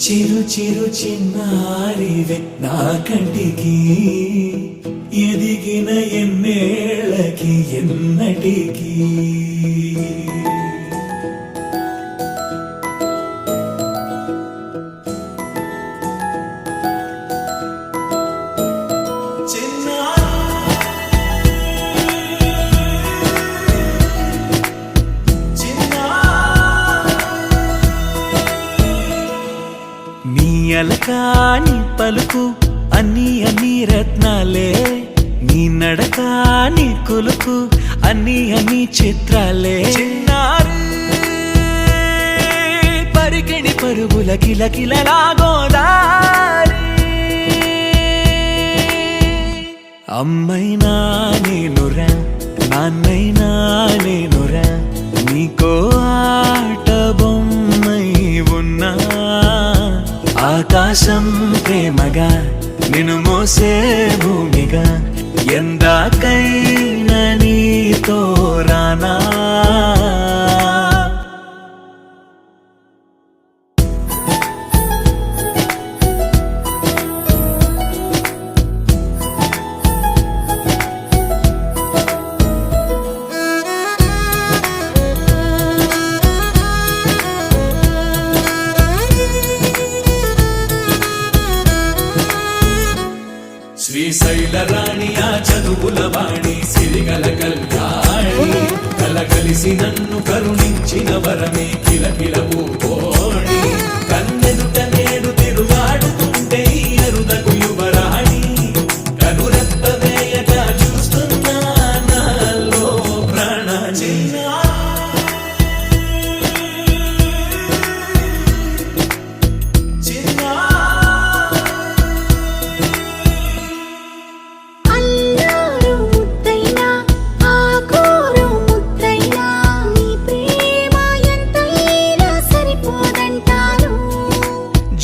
చిరు చిరు చిన్నారివే నా కంటికి ఎదిగిన ఎన్నేళ్ళకి ఎన్నటికి అలకాని పలుకు అన్ని అన్ని రత్నాలే నీ నడకాని కులుకు అన్ని అన్ని చిత్రాలే చిన్నారు పరికిణి పరుగుల కిలకిలలాగోదారి అమ్మైనా నేనురా నాన్నైనా నేనురా నీకో ఆట బొమ్మై ఉన్నా ఆకాశం ప్రేమగా నిన్ను మోసే భూమిగా ఎందాకైనా నీతో రానా శ్రీశైల రాణియా చదువుల వాణి సిరిగల కల్యాణి కలగలిసి నన్ను కరుణించిన వరమే కిలకిల పూకోణి కన్నెదుట నేడు తిరుగాడుతుంటే ఈ అరుదకు యువరాణి కనురెప్ప వేయక చూస్తున్నా నాలో ప్రాణ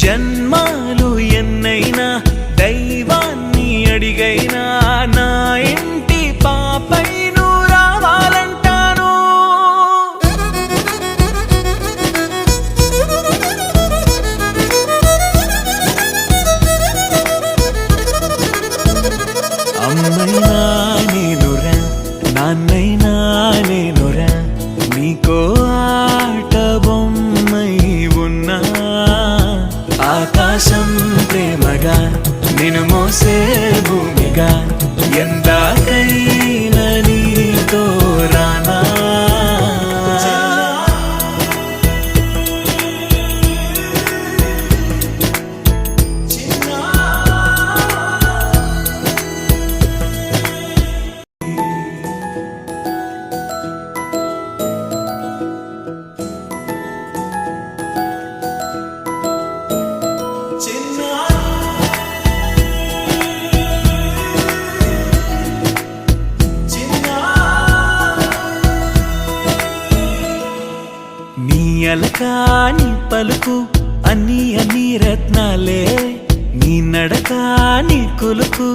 జన్మాలు ఎన్నైనా దైవాన్ని అడిగైనా నా ఇంటి పాపై నువ్వు రావాలంటాను అమ్మైనా నేనురా నాన్నైనా నేనురా నీకో ఆట బొమ్మై ఉన్నా ఆకాశం ప్రేమగా నిన్ను మోసే భూమిగా ఎందాకైనా నీతో రానా అలకాని పలుకు అన్ని అన్ని రత్నాలే నీ నడకాని కులుకు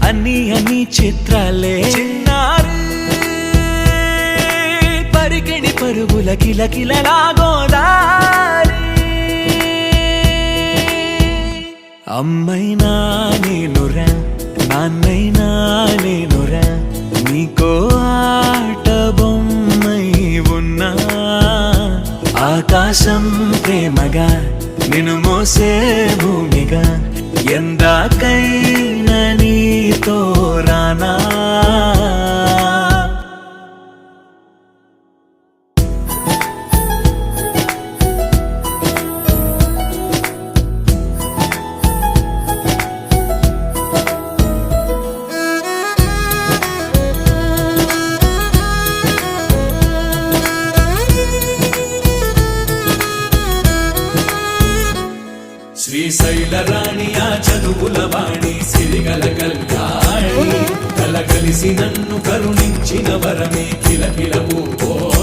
అన్ని అన్ని చిత్రాలే చిన్నారు పరికిణి పరుగుల కిలకిలలాగోదారి అమ్మైనా నేనురా నాన్నైనా నేనురా నీకో ఆట బొమ్మై ఉన్నా ఆకాశం ప్రేమగా నిన్ను మోసే భూమిగా ఎందాకైనా నీతో రానా శ్రీశైల రాణియా చదువుల వాణి సిరిగల కల్యాణి కలగలిసి నన్ను కరుణించిన వరమే కిలకిల పూకోణి